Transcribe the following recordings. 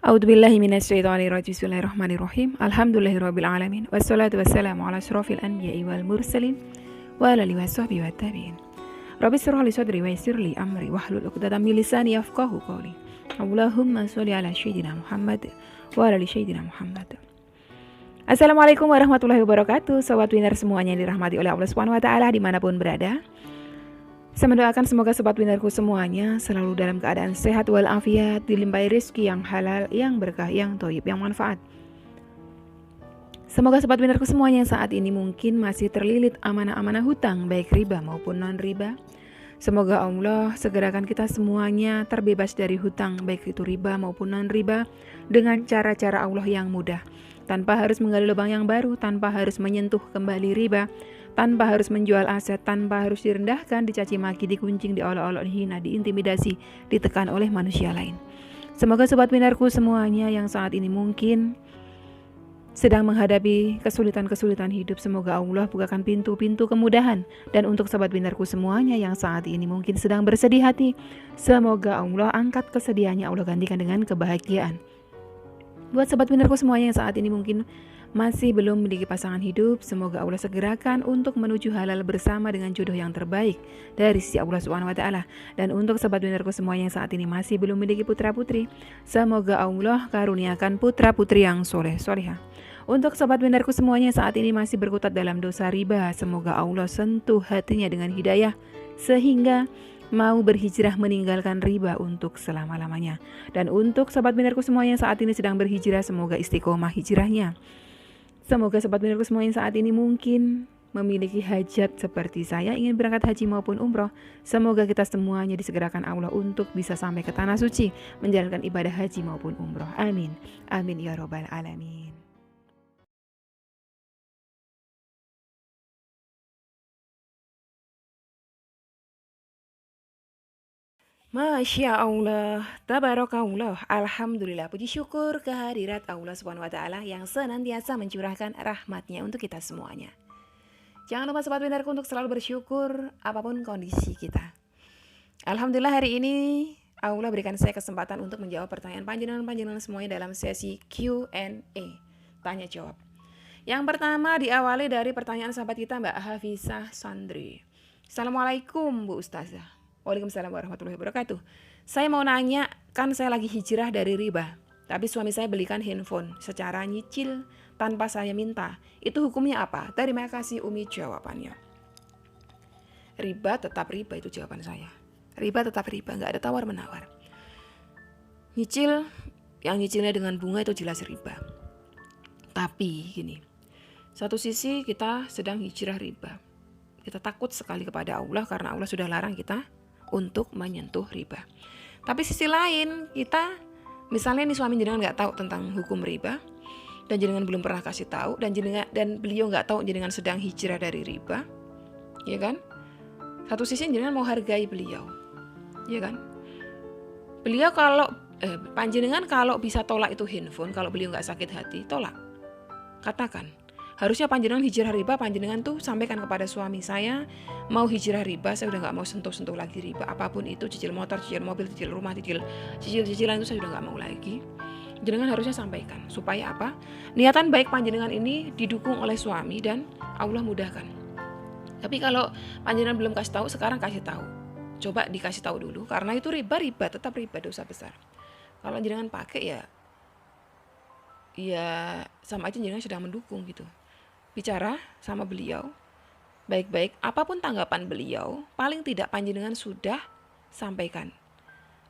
A'udzubillahi minasyaitonirrajim. Bismillahirrahmanirrahim. Alhamdulillahirabbil alamin. Wassalatu wassalamu ala asyrofil anbiya'i wal mursalin wa ala alihi washabbihi wattabi'in. Rabbi shrah li sadri wa yassir li amri wahlul 'uqdatam min lisani yafqahu qawli. Allahumma sholli ala sayyidina Muhammad wa ala ali sayyidina Muhammad. Assalamualaikum warahmatullahi wabarakatuh. Sobat winner semuanya yang dirahmati oleh Allah Subhanahu wa taala dimanapun berada. Saya mendoakan semoga sobat winnerku semuanya selalu dalam keadaan sehat walafiat, dilimpahi rezeki yang halal, yang berkah, yang thayyib, yang manfaat. Semoga sobat winnerku semuanya yang saat ini mungkin masih terlilit amanah-amanah hutang, baik riba maupun non-riba. Semoga Allah segerakan kita semuanya terbebas dari hutang, baik itu riba maupun non-riba, dengan cara-cara Allah yang mudah. Tanpa harus menggali lubang yang baru, tanpa harus menyentuh kembali riba, tanpa harus menjual aset, tanpa harus direndahkan, dicaci maki, dikuncing, diolok-olok, dihina, diintimidasi, ditekan oleh manusia lain. Semoga sobat winnerku semuanya yang saat ini mungkin sedang menghadapi kesulitan-kesulitan hidup, semoga Allah bukakan pintu-pintu kemudahan. Dan untuk sobat winnerku semuanya yang saat ini mungkin sedang bersedih hati, semoga Allah angkat kesedihannya, Allah gantikan dengan kebahagiaan. Buat sobat winnerku semuanya yang saat ini mungkin masih belum memiliki pasangan hidup, semoga Allah segerakan untuk menuju halal bersama dengan jodoh yang terbaik dari sisi Allah Subhanahu wa taala. Dan untuk sobat winnerku semuanya yang saat ini masih belum memiliki putra-putri, semoga Allah karuniakan putra-putri yang soleh-solehah. Untuk sobat winnerku semuanya yang saat ini masih berkutat dalam dosa riba, semoga Allah sentuh hatinya dengan hidayah sehingga mau berhijrah meninggalkan riba untuk selama-lamanya. Dan untuk sobat winnerku semuanya yang saat ini sedang berhijrah, semoga istiqomah hijrahnya. Semoga sobat winnerku semuanya saat ini mungkin memiliki hajat seperti saya, ingin berangkat haji maupun umroh. Semoga kita semuanya disegerakan Allah untuk bisa sampai ke tanah suci, menjalankan ibadah haji maupun umroh. Amin. Amin ya robbal alamin. Masya Allah, tabarakallah, alhamdulillah, puji syukur kehadirat Allah Subhanahu wa taala yang senantiasa mencurahkan rahmatnya untuk kita semuanya. Jangan lupa sobat winnerku untuk selalu bersyukur apapun kondisi kita. Alhamdulillah hari ini Allah berikan saya kesempatan untuk menjawab pertanyaan panjenengan semuanya dalam sesi Q&A, tanya jawab. Yang pertama diawali dari pertanyaan sahabat kita Mbak Hafizah Sandri. Assalamualaikum Bu Ustazah. Waalaikumsalam warahmatullahi wabarakatuh. Saya mau nanya, kan saya lagi hijrah dari riba, tapi suami saya belikan handphone secara nyicil tanpa saya minta. Itu hukumnya apa? Terima kasih Umi jawabannya. Riba tetap riba, itu jawaban saya. Riba tetap riba, nggak ada tawar-menawar. Nyicil, yang nyicilnya dengan bunga itu jelas riba. Tapi gini, satu sisi kita sedang hijrah riba. Kita takut sekali kepada Allah karena Allah sudah larang kita untuk menyentuh riba. Tapi sisi lain kita, misalnya nih suami jenengan nggak tahu tentang hukum riba dan jenengan belum pernah kasih tahu, dan beliau nggak tahu jenengan sedang hijrah dari riba, ya kan? Satu sisi jenengan mau hargai beliau, ya kan? Beliau kalau panjenengan kalau bisa tolak itu handphone, kalau beliau nggak sakit hati, tolak. Katakan, harusnya panjenengan hijrah riba, panjenengan tuh sampaikan kepada suami, saya mau hijrah riba, saya udah gak mau sentuh-sentuh lagi riba. Apapun itu, cicil motor, cicil mobil, cicil rumah, cicil-cicilan itu saya udah gak mau lagi. Jenengan harusnya sampaikan, supaya apa? Niatan baik panjenengan ini didukung oleh suami dan Allah mudahkan. Tapi kalau panjenengan belum kasih tahu, sekarang kasih tahu. Coba dikasih tahu dulu, karena itu riba, tetap riba, dosa besar. Kalau jenengan pakai ya sama aja jenengan sedang mendukung gitu. Bicara sama beliau baik-baik, apapun tanggapan beliau, paling tidak panjenengan sudah sampaikan.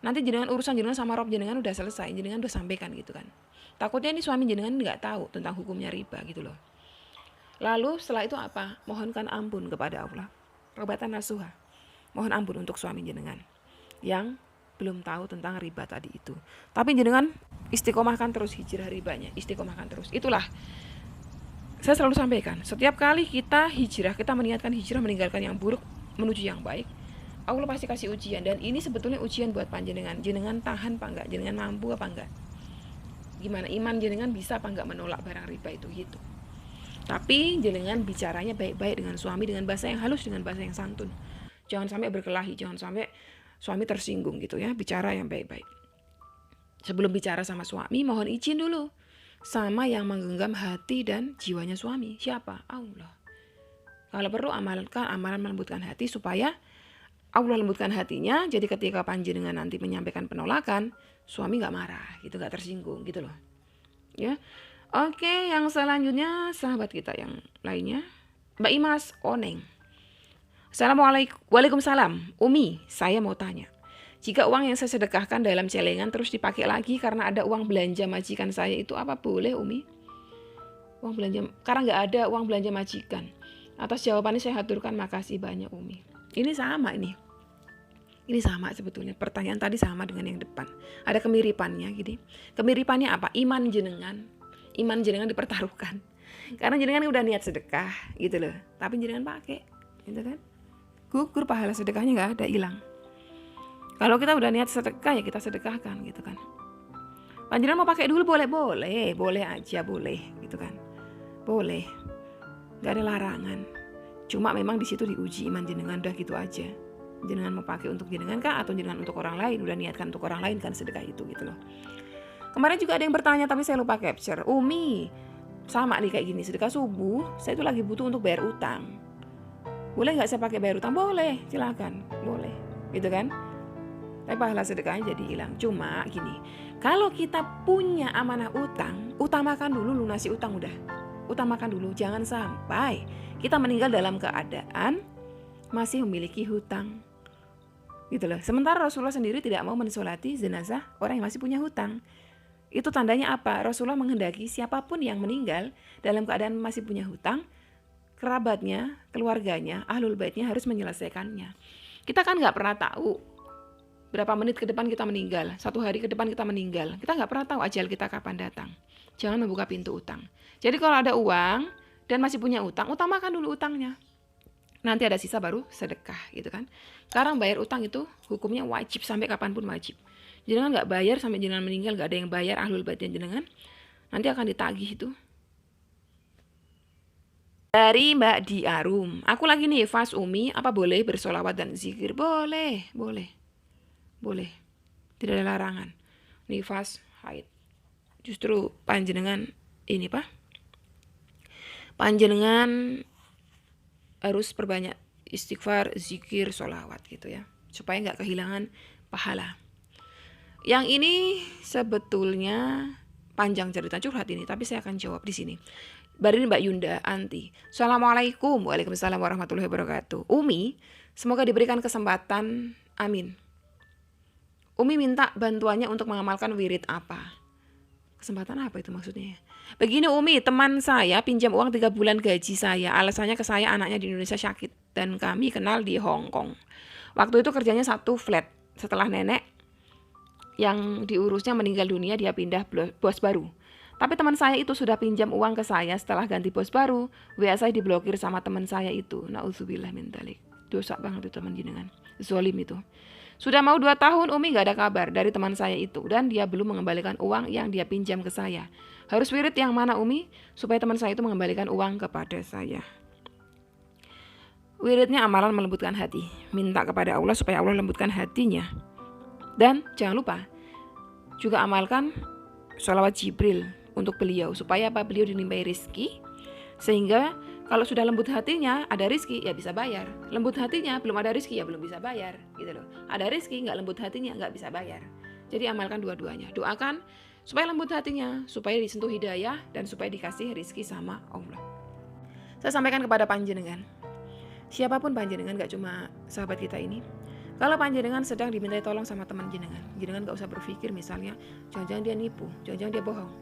Nanti urusan jenengan sama Rob jenengan udah selesai, jenengan udah sampaikan gitu kan. Takutnya ini suami jenengan nggak tahu tentang hukumnya riba gitu loh. Lalu setelah itu apa? Mohonkan ampun kepada Allah. Robatan nasuha. Mohon ampun untuk suami jenengan yang belum tahu tentang riba tadi itu. Tapi jenengan istiqomahkan terus hijrah ribanya, istiqomahkan terus. Itulah saya selalu sampaikan, setiap kali kita hijrah, kita meniatkan hijrah meninggalkan yang buruk menuju yang baik, Allah pasti kasih ujian. Dan ini sebetulnya ujian buat panjenengan. Jenengan tahan apa enggak? Jenengan mampu apa enggak? Gimana iman jenengan, bisa apa enggak menolak barang riba itu gitu. Tapi jenengan bicaranya baik-baik dengan suami, dengan bahasa yang halus, dengan bahasa yang santun. Jangan sampai berkelahi, jangan sampai suami tersinggung gitu ya. Bicara yang baik-baik. Sebelum bicara sama suami, mohon izin dulu sama yang menggenggam hati dan jiwanya suami. Siapa? Allah. Kalau perlu amalkan amalan melembutkan hati supaya Allah lembutkan hatinya. Jadi ketika panjenengan nanti menyampaikan penolakan, suami nggak marah, gitu, nggak tersinggung, gitu loh. Ya, oke. Yang selanjutnya sahabat kita yang lainnya, Mbak Imas Oneng. Assalamualaikum. Waalaikumsalam. Umi, saya mau tanya. Jika uang yang saya sedekahkan dalam celengan terus dipakai lagi karena ada uang belanja majikan saya, itu apa boleh, Umi? Uang belanja, karena nggak ada uang belanja majikan. Atas jawabannya saya haturkan makasih banyak, Umi. Ini sama ini. Ini sama sebetulnya. Pertanyaan tadi sama dengan yang depan. Ada kemiripannya gitu. Kemiripannya apa? Iman jenengan. Iman jenengan dipertaruhkan. Karena jenengan udah niat sedekah gitu loh. Tapi jenengan pakai, gitu kan? Gugur pahala sedekahnya nggak ada, hilang. Kalau kita udah niat sedekah ya kita sedekahkan gitu kan. Panjenengan mau pakai dulu boleh aja, boleh gitu kan. Boleh. Gak ada larangan. Cuma memang di situ diuji iman jenengan, udah gitu aja. Jenengan mau pakai untuk jenengan kah atau jenengan untuk orang lain? Udah niatkan untuk orang lain kan sedekah itu gitu loh. Kemarin juga ada yang bertanya tapi saya lupa capture. Umi, sama nih kayak gini, sedekah subuh, saya itu lagi butuh untuk bayar utang. Boleh nggak saya pakai bayar utang? Boleh, silakan, boleh, gitu kan? Tapi pahala sedekahnya jadi hilang. Cuma gini, kalau kita punya amanah utang, utamakan dulu lunasi utang udah. Utamakan dulu, jangan sampai kita meninggal dalam keadaan masih memiliki hutang. Gitu loh. Sementara Rasulullah sendiri tidak mau mensolati jenazah orang yang masih punya hutang. Itu tandanya apa? Rasulullah menghendaki siapapun yang meninggal dalam keadaan masih punya hutang, kerabatnya, keluarganya, ahlul baitnya harus menyelesaikannya. Kita kan nggak pernah tahu berapa menit ke depan kita meninggal, 1 hari ke depan kita meninggal. Kita nggak pernah tahu ajal kita kapan datang. Jangan membuka pintu utang. Jadi kalau ada uang dan masih punya utang, utamakan dulu utangnya. Nanti ada sisa baru sedekah gitu kan. Sekarang bayar utang itu hukumnya wajib sampai kapanpun wajib. Jenengan nggak bayar sampai jenengan meninggal, nggak ada yang bayar ahlul baitnya jenengan, nanti akan ditagih itu. Dari Mbak Diarum, aku lagi nifas Umi, apa boleh bersolawat dan zikir? Boleh, boleh. Boleh, tidak ada larangan. Nifas, haid. Justru panjenengan ini Pak, panjenengan harus perbanyak istighfar, zikir, sholawat gitu ya, supaya nggak kehilangan pahala. Yang ini sebetulnya panjang cerita curhat ini, tapi saya akan jawab di sini. Baru ini Mbak Yunda Anti. Assalamualaikum. Waalaikumsalam warahmatullahi wabarakatuh. Umi, semoga diberikan kesempatan. Amin. Umi minta bantuannya untuk mengamalkan wirid apa? Kesempatan apa itu maksudnya? Begini Umi, teman saya pinjam uang 3 bulan gaji saya. Alasannya ke saya anaknya di Indonesia sakit dan kami kenal di Hong Kong. Waktu itu kerjanya 1 flat. Setelah nenek yang diurusnya meninggal dunia, dia pindah bos baru. Tapi teman saya itu sudah pinjam uang ke saya setelah ganti bos baru. WA saya diblokir sama teman saya itu. Na'udzubillah min dzalik. Dosa banget itu teman jenengan. Zolim itu. Sudah mau 2 tahun Umi gak ada kabar dari teman saya itu. Dan dia belum mengembalikan uang yang dia pinjam ke saya. Harus wirid yang mana Umi? Supaya teman saya itu mengembalikan uang kepada saya. Wiridnya amalan melembutkan hati. Minta kepada Allah supaya Allah lembutkan hatinya. Dan jangan lupa juga amalkan sholawat Jibril untuk beliau. Supaya apa? Beliau dilimpahi rizki. Sehingga kalau sudah lembut hatinya, ada rizki, ya bisa bayar. Lembut hatinya, belum ada rizki, ya belum bisa bayar. Gitu loh. Ada rizki, nggak lembut hatinya, nggak bisa bayar. Jadi amalkan dua-duanya. Doakan supaya lembut hatinya, supaya disentuh hidayah, dan supaya dikasih rizki sama Allah. Saya sampaikan kepada panjenengan. Siapapun panjenengan, nggak cuma sahabat kita ini. Kalau panjenengan sedang dimintai tolong sama teman jenengan, jenengan nggak usah berpikir misalnya, jangan-jangan dia nipu, jangan-jangan dia bohong.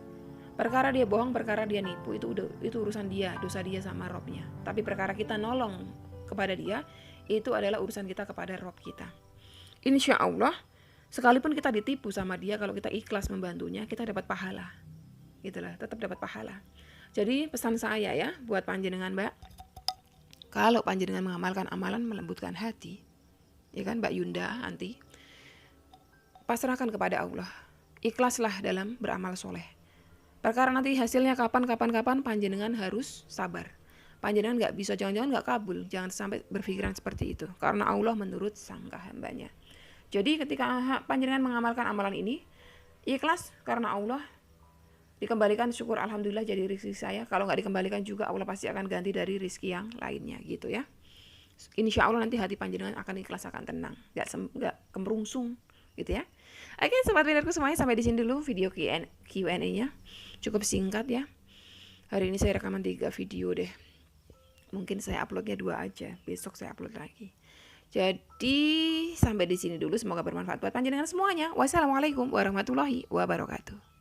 Perkara dia bohong, perkara dia nipu, itu urusan dia, dosa dia sama Robnya. Tapi perkara kita nolong kepada dia, itu adalah urusan kita kepada Rob kita. Insya Allah, sekalipun kita ditipu sama dia, kalau kita ikhlas membantunya, kita dapat pahala. Gitulah, tetap dapat pahala. Jadi pesan saya ya, buat panjenengan Mbak, kalau panjenengan mengamalkan amalan melembutkan hati, ya kan Mbak Yunda Anti, pasrahkan kepada Allah. Ikhlaslah dalam beramal soleh. Perkara nanti hasilnya kapan panjenengan harus sabar. Panjenengan nggak bisa, jangan-jangan nggak kabul. Jangan sampai berpikiran seperti itu. Karena Allah menurut sangka hambanya. Jadi ketika panjenengan mengamalkan amalan ini, ikhlas karena Allah. Dikembalikan syukur alhamdulillah jadi rezeki saya. Kalau nggak dikembalikan juga Allah pasti akan ganti dari rezeki yang lainnya gitu ya. Insya Allah nanti hati panjenengan akan ikhlas, akan tenang, nggak kemerungsung gitu ya. Oke sobat winnerku semuanya, sampai di sini dulu video Q&A-nya. Cukup singkat ya. Hari ini saya rekaman 3 video deh. Mungkin saya uploadnya 2 aja, besok saya upload lagi. Jadi sampai di sini dulu, semoga bermanfaat buat panjenengan semuanya. Wassalamualaikum warahmatullahi wabarakatuh.